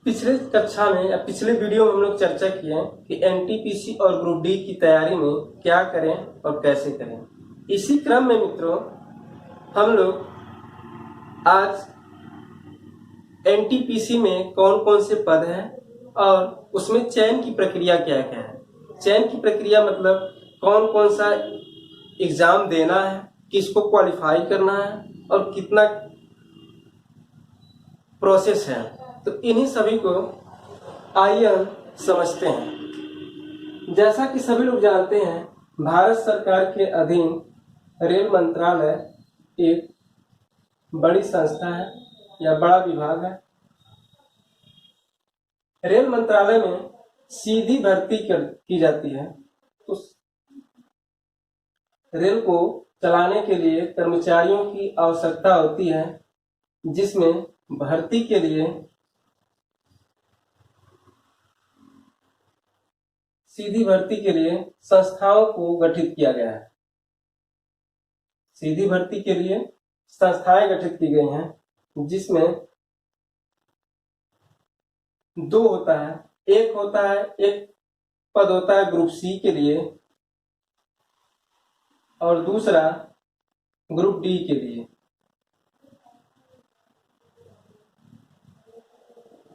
पिछले कक्षा में या पिछले वीडियो में हम लोग चर्चा किए कि एनटीपीसी और ग्रुप डी की तैयारी में क्या करें और कैसे करें। इसी क्रम में मित्रों हम लोग आज एनटीपीसी में कौन कौन से पद हैं और उसमें चयन की प्रक्रिया क्या क्या है। चयन की प्रक्रिया मतलब कौन कौन सा एग्जाम देना है, किसको क्वालिफाई करना है और कितना प्रोसेस है। तो इन्हीं सभी को आइए हम समझते हैं। जैसा कि सभी लोग जानते हैं, भारत सरकार के अधीन रेल मंत्रालय एक बड़ी संस्था है या बड़ा विभाग है। रेल मंत्रालय में सीधी भर्ती की जाती है। तो रेल को चलाने के लिए कर्मचारियों की आवश्यकता होती है, जिसमें भर्ती के लिए सीधी भर्ती के लिए संस्थाओं को गठित किया गया है। सीधी भर्ती के लिए संस्थाएं गठित की गई हैं, जिसमें दो होता है। एक पद होता है ग्रुप सी के लिए और दूसरा ग्रुप डी के लिए।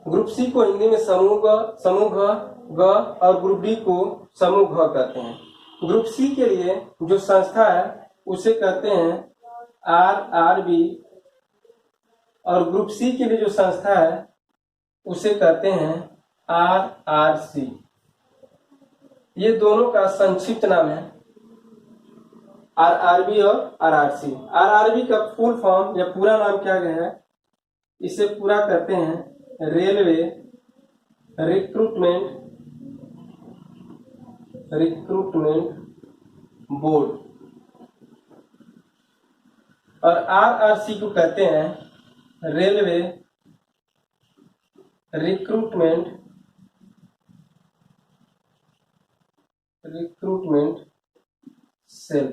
ग्रुप सी को हिंदी में समूह ग और ग्रुप डी को समूह घ कहते हैं। ग्रुप सी के लिए जो संस्था है उसे कहते हैं RRB और ग्रुप सी के लिए जो संस्था है उसे कहते हैं RRC। ये दोनों का संक्षिप्त नाम है RRB और RRC। RRB का फुल फॉर्म या पूरा नाम क्या है, इसे पूरा कहते हैं रेलवे रिक्रूटमेंट बोर्ड और RRC को कहते हैं रेलवे रिक्रूटमेंट सेल।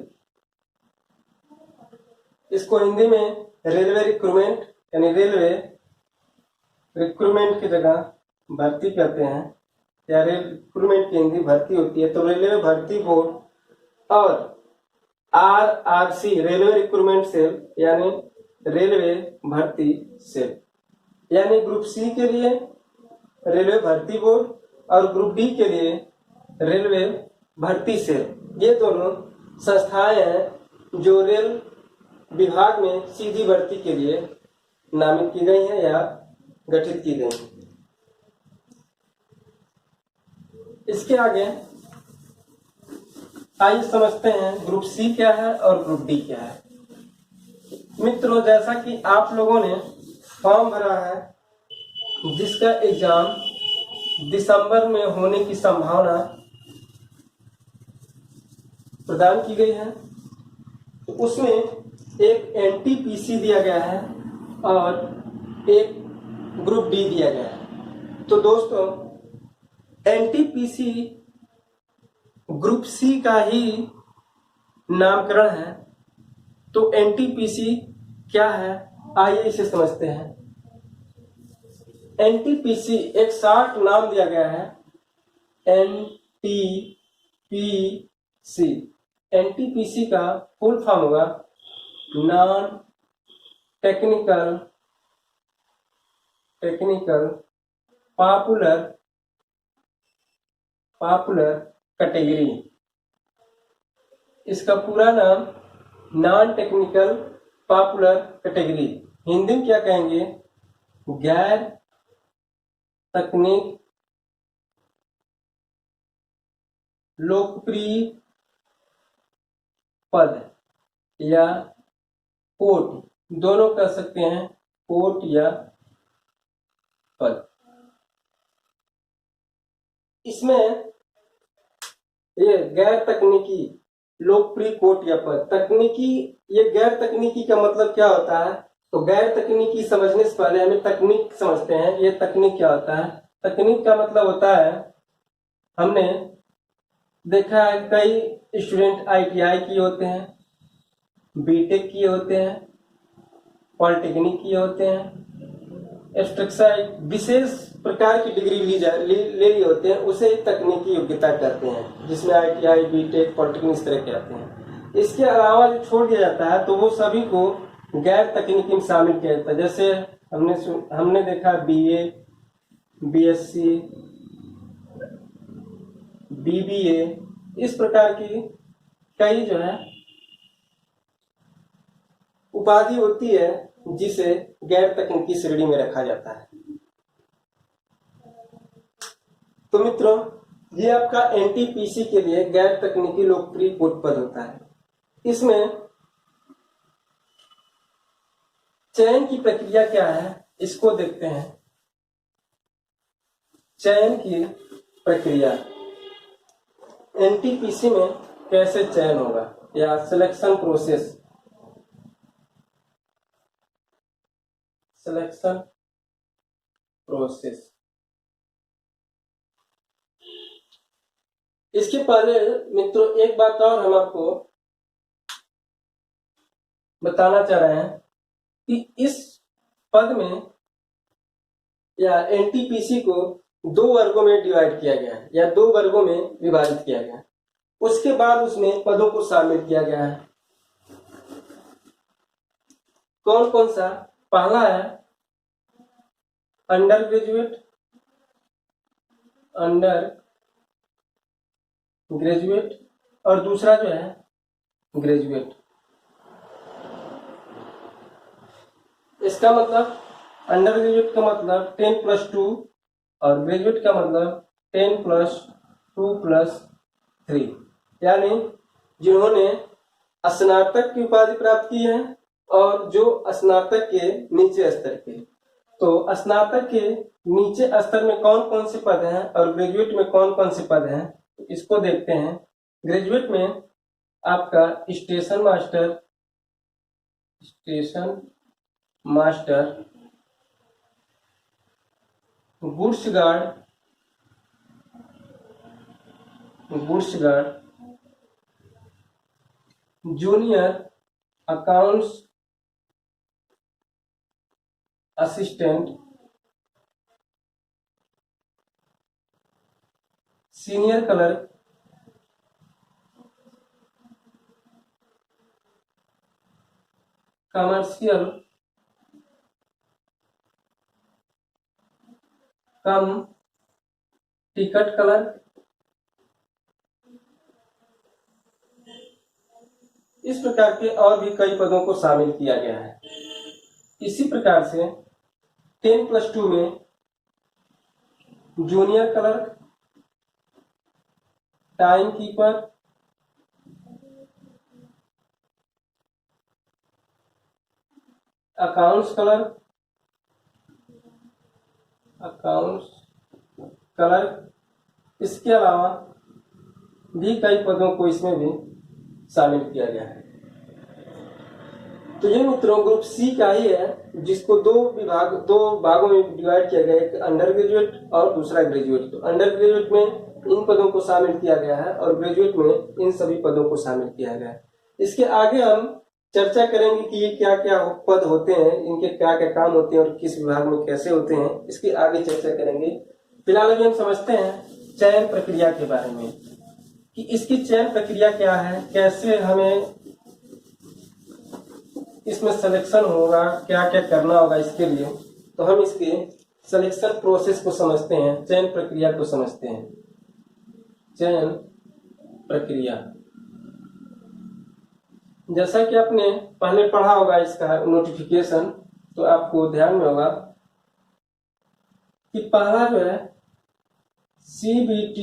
इसको हिंदी में रेलवे रिक्रूटमेंट यानी रेलवे रिक्रूटमेंट की जगह भर्ती कहते हैं या रिक्रूटमेंट की हिंदी भर्ती होती है। तो रेलवे भर्ती बोर्ड और RRC रेलवे रिक्रूटमेंट सेल यानी रेलवे भर्ती सेल। यानी ग्रुप सी के लिए रेलवे भर्ती बोर्ड और ग्रुप डी के लिए रेलवे भर्ती सेल। ये दोनों संस्थाएं हैं जो रेल विभाग में सीधी भर्ती के लिए नामित की गई हैं या गठित की गई हैं। इसके आगे आइए समझते हैं ग्रुप सी क्या है और ग्रुप डी क्या है। मित्रों, जैसा कि आप लोगों ने फॉर्म भरा है जिसका एग्जाम दिसंबर में होने की संभावना प्रदान की गई है, तो उसमें एक एनटीपीसी दिया गया है और एक ग्रुप डी दिया गया है। तो दोस्तों, एनटीपीसी ग्रुप सी का ही नामकरण है। तो एनटीपीसी क्या है, आइए इसे समझते हैं। एनटीपीसी एक शॉर्ट नाम दिया गया है एनटीपीसी। एनटीपीसी का फुल फॉर्म होगा नॉन टेक्निकल पॉपुलर कैटेगरी। इसका पूरा नाम non technical popular category, Hindi में क्या कहेंगे, गैर तकनीक लोकप्रिय पद या पोस्ट, दोनों कह सकते हैं, पोस्ट या पद। इसमें ये गैर तकनीकी लोकप्रिय कोट या पद। तकनीकी, ये गैर तकनीकी का मतलब क्या होता है, तो गैर तकनीकी समझने से पहले हमें तकनीक समझते हैं। ये तकनीक क्या होता है। तकनीक का मतलब होता है, हमने देखा है कई स्टूडेंट ITI किए होते हैं, बीटेक किए होते हैं, पॉलिटेक्निक किए होते हैं। स्ट्रक्चर एक विशेष प्रकार की डिग्री ले ली होते हैं उसे तकनीकी योग्यता कहते हैं, जिसमें ITI, BTech, पॉलिटेक्निक इस तरह के आते हैं। इसके अलावा जो छोड़ दिया जाता है तो वो सभी को गैर तकनीकी में शामिल किया जाता है। जैसे हमने देखा BA, BSc, BBA, इस प्रकार की कई जो है उपाधि होती है जिसे गैर तकनीकी श्रेणी में रखा जाता है। तो मित्रों, ये आपका NTPC के लिए गैर तकनीकी लोकप्रिय कोट पद होता है। इसमें चयन की प्रक्रिया क्या है इसको देखते हैं। चयन की प्रक्रिया NTPC में कैसे चयन होगा या सिलेक्शन प्रोसेस, सिलेक्शन प्रोसेस। इसके पहले मित्रों एक बात और हम आपको बताना चाह रहे हैं कि इस पद में या NTPC को 2 वर्गों में डिवाइड किया गया है या 2 वर्गों में विभाजित किया गया है। उसके बाद उसमें पदों को शामिल किया गया है। कौन कौन सा? पहला है अंडर ग्रेजुएट और दूसरा जो है ग्रेजुएट। इसका मतलब अंडर ग्रेजुएट का मतलब 10+2 और ग्रेजुएट का मतलब 10+2+3, यानी जिन्होंने स्नातक की उपाधि प्राप्त की है और जो स्नातक के नीचे स्तर के। तो स्नातक के नीचे स्तर में कौन कौन से पद हैं और ग्रेजुएट में कौन कौन से पद हैं, इसको देखते हैं। ग्रेजुएट में आपका station master, goods guard, junior accounts assistant, senior clerk, commercial कम टिकट क्लर्क। इस प्रकार के और भी कई पदों को शामिल किया गया है। इसी प्रकार से 10+2 में junior clerk, time keeper, accounts clerk, इसके अलावा भी कई पदों को इसमें भी शामिल किया गया है। तो ये मित्रों ग्रुप C का ही है, जिसको 2 भागों में डिवाइड किया गया है, एक अंडर ग्रेजुएट और दूसरा ग्रेजुएट। तो अंडर ग्रेजुएट में इन पदों को शामिल किया गया है और ग्रेजुएट में इन सभी पदों को शामिल किया गया है। इसके आगे हम चर्चा करेंगे कि ये क्या क्या पद होते हैं, इनके क्या क्या काम होते हैं और किस विभाग में कैसे होते हैं, इसकी आगे चर्चा करेंगे। फिलहाल अभी हम समझते हैं चयन प्रक्रिया के बारे में कि इसकी चयन प्रक्रिया क्या है, कैसे हमें इसमें सिलेक्शन होगा, क्या क्या करना होगा इसके लिए। तो हम इसके सिलेक्शन प्रोसेस को समझते हैं, चयन प्रक्रिया को समझते हैं। चयन प्रक्रिया जैसा कि आपने पहले पढ़ा होगा इसका नोटिफिकेशन, तो आपको ध्यान में होगा कि पहला जो है CBT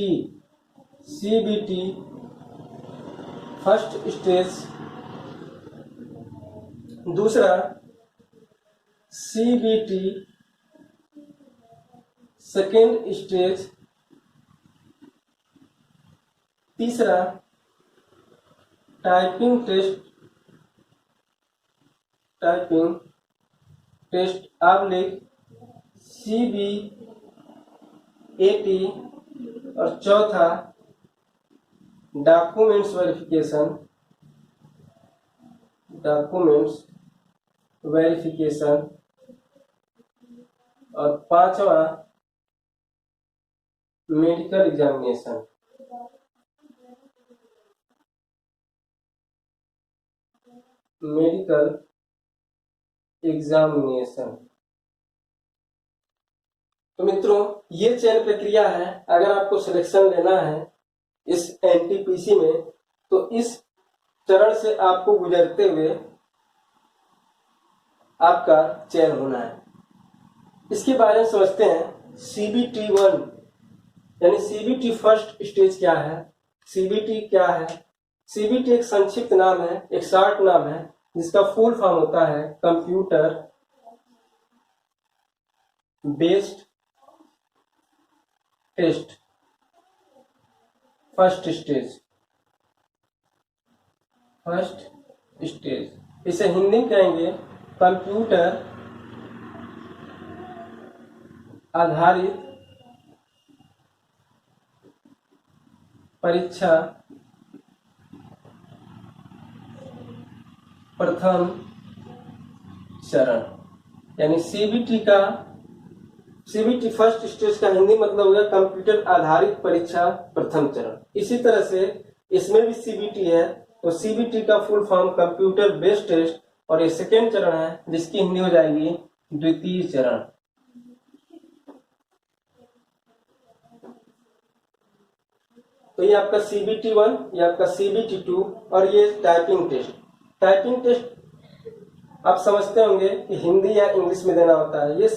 फर्स्ट स्टेज, दूसरा CBT सेकेंड स्टेज, तीसरा टाइपिंग टेस्ट आबलिक CBAT और चौथा डॉक्यूमेंट्स वेरिफिकेशन और पांचवा मेडिकल एग्जामिनेशन। Medical examination. तो मित्रों ये चयन प्रक्रिया है। अगर आपको सिलेक्शन लेना है इस एनटीपीसी में तो इस चरण से आपको गुजरते हुए आपका चयन होना है। इसके बारे में समझते हैं। सीबीटी 1 यानी सीबीटी फर्स्ट स्टेज क्या है, सीबीटी क्या है। सीबीटी एक संक्षिप्त नाम है, एक शॉर्ट नाम है जिसका फुल फॉर्म होता है computer based test first stage. First stage इसे हिंदी में कहेंगे कंप्यूटर आधारित परीक्षा प्रथम चरण। यानी सीबीटी फर्स्ट स्टेज का हिंदी मतलब हो गया कंप्यूटर आधारित परीक्षा प्रथम चरण। इसी तरह से इसमें भी सीबीटी है तो सीबीटी का full form computer based test और ये सेकेंड चरण है जिसकी हिंदी हो जाएगी द्वितीय चरण। तो ये आपका सीबीटी 1, ये आपका सीबीटी 2 और ये टाइपिंग टेस्ट। टाइपिंग टेस्ट आप समझते होंगे कि हिंदी या इंग्लिश में देना होता है। ये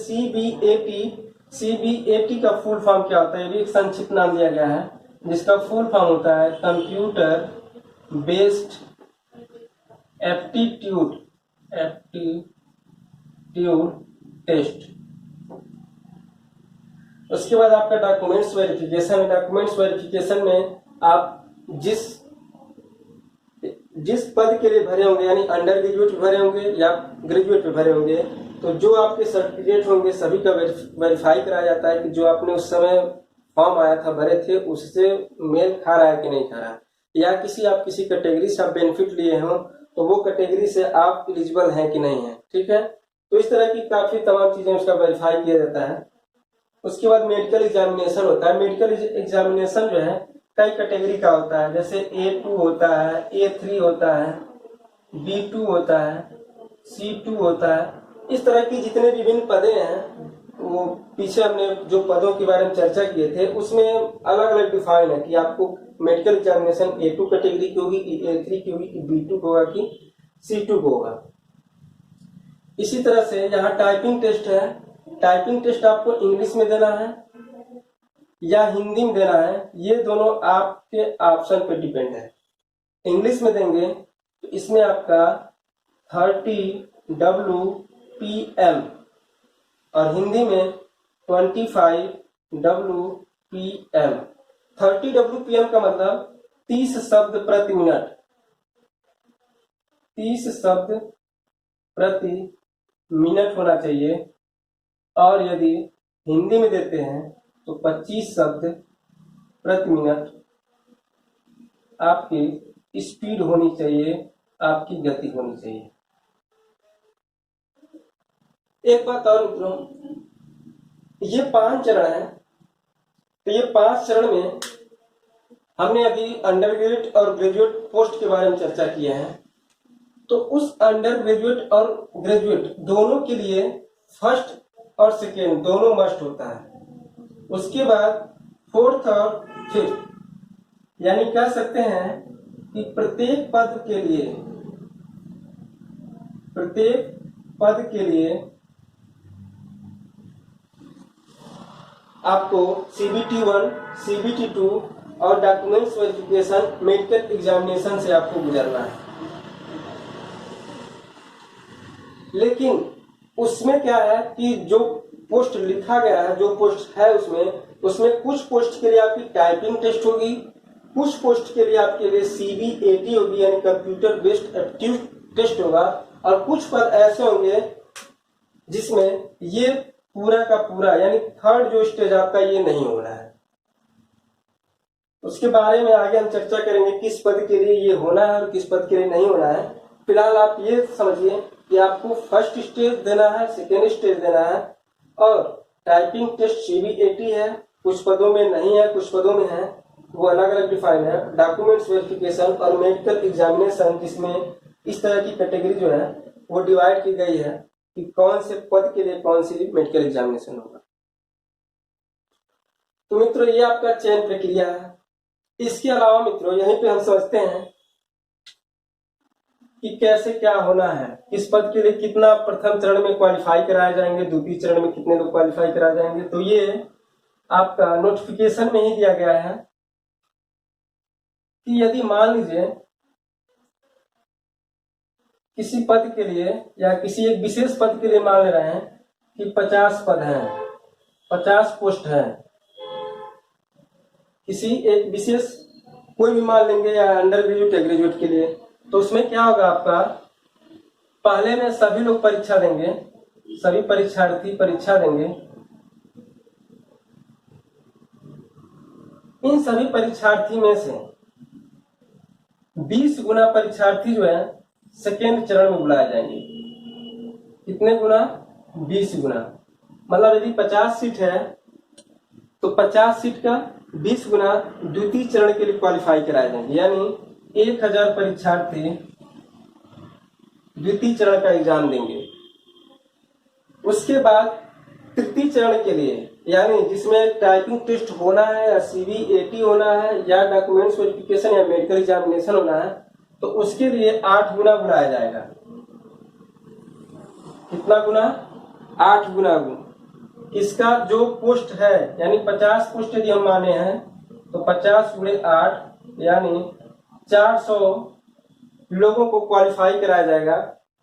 सीबीएटी का फुल फॉर्म क्या होता है, ये भी एक संक्षिप्त नाम दिया गया है जिसका फुल फॉर्म होता है कंप्यूटर बेस्ड एप्टीट्यूड टेस्ट। उसके बाद आपका डॉक्यूमेंट्स वेरिफिकेशन है। डॉक्यूमेंट्स वेरिफिकेशन में आप जिस पद के लिए भरे होंगे यानी अंडर ग्रेजुएट भरे होंगे या ग्रेजुएट भरे होंगे तो जो आपके सर्टिफिकेट होंगे सभी का वेरीफाई कराया जाता है कि जो आपने उस समय फॉर्म आया था भरे थे उससे मेल खा रहा है कि नहीं खा रहा है, या आप किसी कैटेगरी से आप बेनिफिट लिए हो तो वो कैटेगरी से आप एलिजिबल हैं कि नहीं है। ठीक है, तो इस तरह की काफी तमाम चीजें उसका वेरीफाई किया जाता है। उसके बाद मेडिकल एग्जामिनेशन होता है। मेडिकल एग्जामिनेशन जो है कई कैटेगरी का होता है, जैसे A2 होता है, A3 होता है, B2 होता है, C2 होता है। इस तरह की जितने विभिन्न पदे हैं वो पीछे हमने जो पदों के बारे में चर्चा किए थे उसमें अलग अलग डिफाइन है कि आपको मेडिकल एग्जामिनेशन A2 कैटेगरी की होगी कि A3 की होगी कि B2 को होगा कि C2 को होगा। इसी तरह से यहाँ टाइपिंग टेस्ट है। टाइपिंग टेस्ट आपको इंग्लिश में देना है या हिंदी में देना है, ये दोनों आपके ऑप्शन पे डिपेंड है। इंग्लिश में देंगे तो इसमें आपका 30 WPM और हिंदी में 25 WPM। 30 WPM का मतलब 30 शब्द प्रति मिनट, 30 शब्द प्रति मिनट होना चाहिए। और यदि हिंदी में देते हैं तो 25 शब्द प्रति मिनट आपकी स्पीड होनी चाहिए, आपकी गति होनी चाहिए। एक बात और मित्रों, ये 5 चरण है। तो ये 5 चरण में हमने अभी अंडर ग्रेजुएट और ग्रेजुएट पोस्ट के बारे में चर्चा किया है। तो उस अंडर ग्रेजुएट और ग्रेजुएट दोनों के लिए फर्स्ट और सेकेंड दोनों मस्ट होता है। उसके बाद फोर्थ और फिफ्थ यानी कह सकते हैं कि प्रत्येक पद के लिए आपको CBT 1, CBT 2 और डॉक्यूमेंट्स वेरिफिकेशन मेडिकल एग्जामिनेशन से आपको गुजरना है। लेकिन उसमें क्या है कि जो पोस्ट लिखा गया है, जो पोस्ट है उसमें कुछ पोस्ट के लिए आपकी टाइपिंग टेस्ट होगी, कुछ पोस्ट के लिए आपके लिए CBAT होगी यानी कंप्यूटर बेस्ड एप्टीट्यूड टेस्ट होगा, और कुछ पद ऐसे होंगे जिसमें ये पूरा का पूरा यानी थर्ड जो स्टेज आपका ये नहीं हो रहा है। उसके बारे में आगे हम चर्चा करेंगे किस पद के लिए ये होना है और किस पद के लिए नहीं होना है। फिलहाल आप ये समझिए कि आपको फर्स्ट स्टेज देना है, सेकेंड स्टेज देना है और टाइपिंग टेस्ट CBAT है कुछ पदों में नहीं है, कुछ पदों में है, वो अलग अलग डिफाइन है। डॉक्यूमेंट्स वेरिफिकेशन और मेडिकल एग्जामिनेशन, जिसमें इस तरह की कैटेगरी जो है वो डिवाइड की गई है कि कौन से पद के लिए कौन सी मेडिकल एग्जामिनेशन होगा। तो मित्रों ये आपका चयन प्रक्रिया है। इसके अलावा मित्रों यहीं पे हम समझते हैं कि कैसे क्या होना है, किस पद के लिए कितना प्रथम चरण में क्वालिफाई कराए जाएंगे, द्वितीय चरण में कितने लोग क्वालिफाई कराए जाएंगे। तो ये आपका नोटिफिकेशन में ही दिया गया है कि यदि मान लीजिए किसी पद के लिए या किसी एक विशेष पद के लिए मान ले रहे हैं कि 50 पद हैं, 50 पोस्ट हैं, किसी एक विशेष कोई भी मान लेंगे या अंडर ग्रेजुएट या ग्रेजुएट के लिए, तो उसमें क्या होगा आपका, पहले में सभी लोग परीक्षा देंगे, सभी परीक्षार्थी परीक्षा देंगे। इन सभी परीक्षार्थी में से 20 गुना परीक्षार्थी जो है सेकेंड चरण में बुलाए जाएंगे। कितने गुना? 20 गुना। मतलब यदि 50 सीट है तो 50 सीट का 20 गुना द्वितीय चरण के लिए क्वालिफाई कराए जाएंगे, यानी 1000 परीक्षार्थी द्वितीय चरण का एग्जाम देंगे। उसके बाद तृतीय चरण के लिए, यानी जिसमें टाइपिंग टेस्ट होना है या CBAT होना है या डॉक्यूमेंट्स वेरिफिकेशन या मेडिकल एग्जामिनेशन होना है, तो उसके लिए 8 गुना बुलाया जाएगा। कितना गुना? 8 गुना। इसका जो पोस्ट है, यानी 50 पोस्ट यदि हम माने हैं तो 50 गुणे 8 यानी 400 लोगों को क्वालिफाई कराया जाएगा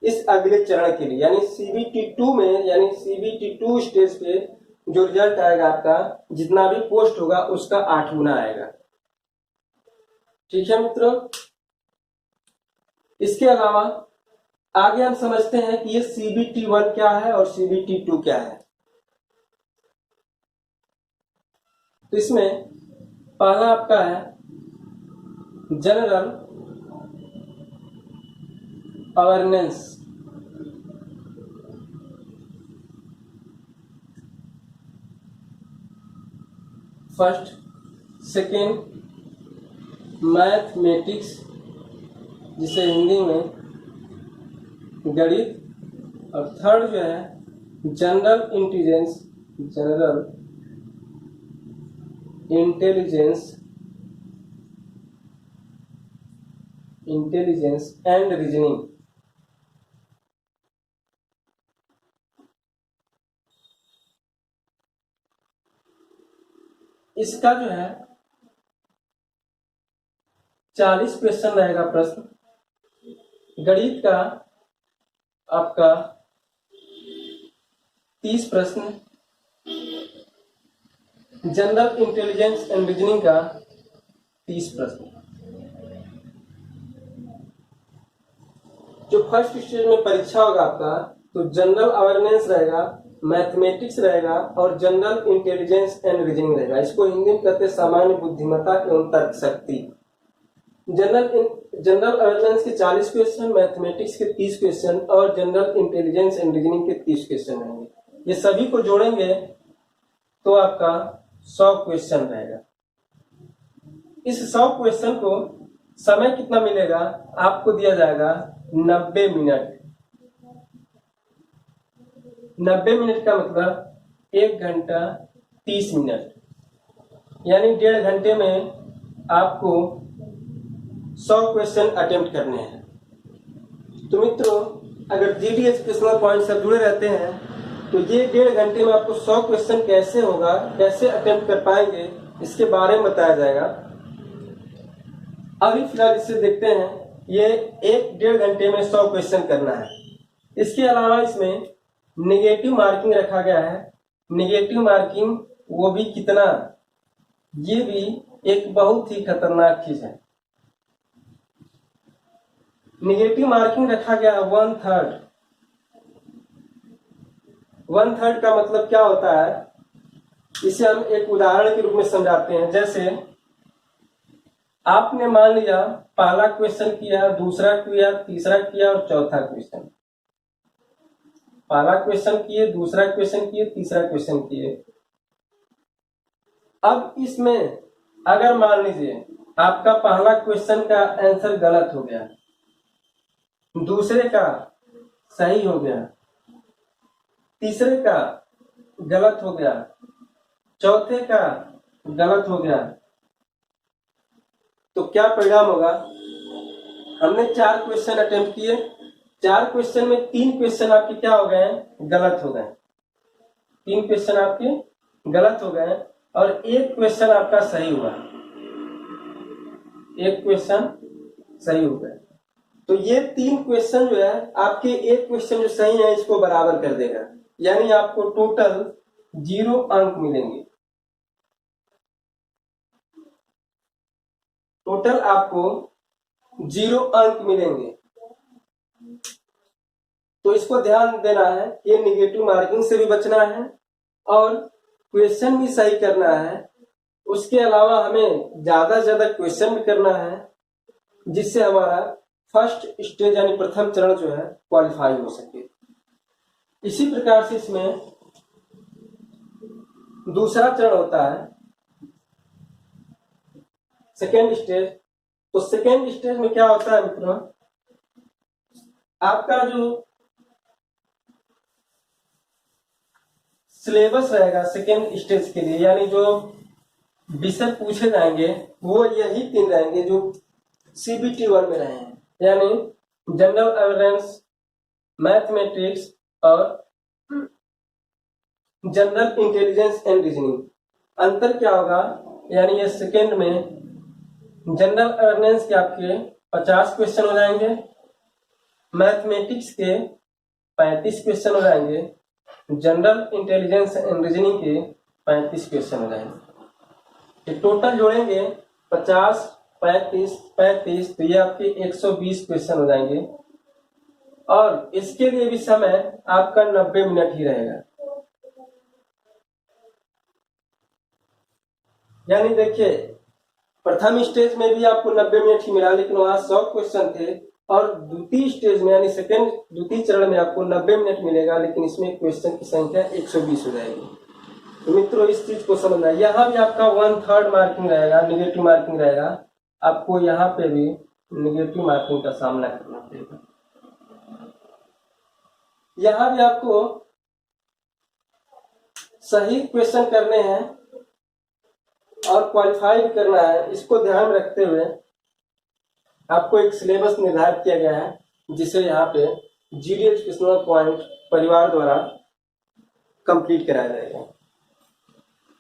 इस अगले चरण के लिए, यानी CBT2 में, यानी CBT2 स्टेज पे जो रिजल्ट आएगा आपका, जितना भी पोस्ट होगा उसका 8 गुना आएगा। ठीक है मित्रों। इसके अलावा आगे हम समझते हैं कि ये CBT1 क्या है और CBT2 क्या है। तो इसमें पहला आपका है general awareness. First, second mathematics, जिसे हिंदी में गणित, और थर्ड जो है general intelligence, general intelligence, intelligence and reasoning. इसका जो है 40 क्वेश्चन रहेगा प्रश्न। गणित का आपका 30 प्रश्न, जनरल इंटेलिजेंस एंड रीजनिंग का 30 प्रश्न। जो फर्स्ट स्टेज में परीक्षा होगा आपका, तो जनरल अवेयरनेस रहेगा, मैथमेटिक्स रहेगा और जनरल इंटेलिजेंस एंड रीजनिंग रहेगा। इसको हिंदी में कहते हैं सामान्य बुद्धिमत्ता एवं तर्क शक्ति। जनरल अवेयरनेस के 40 क्वेश्चन, मैथमेटिक्स के 30 क्वेश्चन और जनरल इंटेलिजेंस एंड रीजनिंग के 30 क्वेश्चन रहेंगे। ये सभी को जोड़ेंगे तो आपका 100 क्वेश्चन रहेगा। इस 100 क्वेश्चन को समय कितना मिलेगा? आपको दिया जाएगा 90 मिनट। 90 मिनट का मतलब 1 घंटा 30 मिनट, यानी 1.5 घंटे में आपको 100 क्वेश्चन अटेम्प्ट करने हैं। तो मित्रों, अगर GD एजुकेशनल पॉइंट से जुड़े रहते हैं तो ये 1.5 घंटे में आपको 100 क्वेश्चन कैसे होगा, कैसे अटेम्प्ट कर पाएंगे, इसके बारे में बताया जाएगा। अभी फिलहाल इसे देखते हैं। ये 1-1.5 घंटे में 100 क्वेश्चन करना है। इसके अलावा इसमें नेगेटिव मार्किंग रखा गया है। नेगेटिव मार्किंग वो भी कितना, ये भी एक बहुत ही खतरनाक चीज है। नेगेटिव मार्किंग रखा गया है 1/3। 1/3 का मतलब क्या होता है, इसे हम एक उदाहरण के रूप में समझाते हैं। जैसे आपने मान लिया पहला क्वेश्चन किया, दूसरा किया, तीसरा किया और चौथा क्वेश्चन। पहला क्वेश्चन किए, दूसरा क्वेश्चन किए, तीसरा क्वेश्चन किए। अब इसमें अगर मान लीजिए आपका पहला क्वेश्चन का आंसर गलत हो गया, दूसरे का सही हो गया, तीसरे का गलत हो गया, चौथे का गलत हो गया, तो क्या परिणाम होगा? हमने 4 क्वेश्चन अटेम्प्ट किए, 4 क्वेश्चन में 3 क्वेश्चन आपके क्या हो गए? गलत हो गए। 3 क्वेश्चन आपके गलत हो गए और 1 क्वेश्चन आपका सही हुआ। 1 क्वेश्चन सही हो गया। तो ये 3 क्वेश्चन जो है आपके 1 क्वेश्चन जो सही है इसको बराबर कर देगा, यानी आपको टोटल 0 अंक मिलेंगे। टोटल आपको 0 अंक मिलेंगे। तो इसको ध्यान देना है कि निगेटिव मार्किंग से भी बचना है और क्वेश्चन भी सही करना है। उसके अलावा हमें ज्यादा से ज्यादा क्वेश्चन भी करना है, जिससे हमारा फर्स्ट स्टेज यानी प्रथम चरण जो है क्वालिफाई हो सके। इसी प्रकार से इसमें दूसरा चरण होता है सेकेंड स्टेज। तो सेकेंड स्टेज में क्या होता है मित्रों, आपका जो सिलेबस रहेगा सेकेंड स्टेज के लिए, यानी जो विषय पूछे जाएंगे वो यही 3 रहेंगे जो CBT 1 में रहे हैं, यानी जनरल अवेयरनेस, मैथमेटिक्स और जनरल इंटेलिजेंस एंड रीजनिंग। अंतर क्या होगा, यानी ये सेकेंड में जनरल अवेयरनेस के आपके 50 क्वेश्चन हो जाएंगे, मैथमेटिक्स के 35 क्वेश्चन हो जाएंगे, जनरल इंटेलिजेंस एंड रीजनिंग के 35 क्वेश्चन हो जाएंगे। ये टोटल जोड़ेंगे 50, 35, 35, तो ये आपके 120 क्वेश्चन हो जाएंगे और इसके लिए भी समय आपका 90 मिनट ही रहेगा। यानी देखिए प्रथम स्टेज में भी आपको 90 मिनट ही मिला, लेकिन वहां 100 क्वेश्चन थे, और द्वितीय स्टेज में यानी सेकेंड द्वितीय चरण में आपको 90 मिनट मिलेगा, लेकिन इसमें क्वेश्चन की संख्या 120 हो जाएगी। तो मित्रों इस चीज को समझना, यहाँ भी आपका 1/3 मार्किंग रहेगा, निगेटिव मार्किंग रहेगा। आपको यहाँ पे भी निगेटिव मार्किंग का सामना करना पड़ेगा। यहाँ भी आपको सही क्वेश्चन करने हैं और क्वालिफाई भी करना है। इसको ध्यान में रखते हुए आपको एक सिलेबस निर्धारित किया गया है, जिसे यहाँ पे GD एजुकेशनल पॉइंट परिवार द्वारा कंप्लीट कराया जाएगा।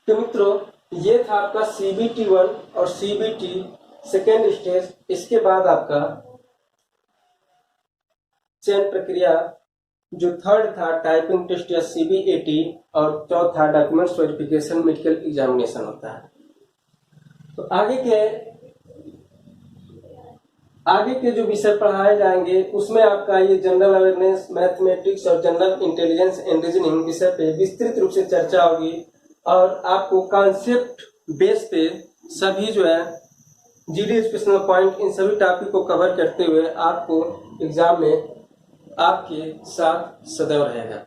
तो मित्रों ये था आपका CBT 1 और CBT सेकेंड स्टेज। इसके बाद आपका चयन प्रक्रिया जो थर्ड था टाइपिंग टेस्ट या CBAT, और चौथा डॉक्यूमेंट्स वेरिफिकेशन मेडिकल एग्जामिनेशन होता है। तो आगे के जो विषय पढ़ाए जाएंगे उसमें आपका ये जनरल अवेयरनेस, मैथमेटिक्स और जनरल इंटेलिजेंस एंड रीजनिंग विषय पे विस्तृत रूप से चर्चा होगी और आपको कॉन्सेप्ट बेस पे सभी जो है GD एजुकेशनल पॉइंट इन सभी टॉपिक को कवर करते हुए आपको एग्जाम में आपके साथ सदैव रहेगा।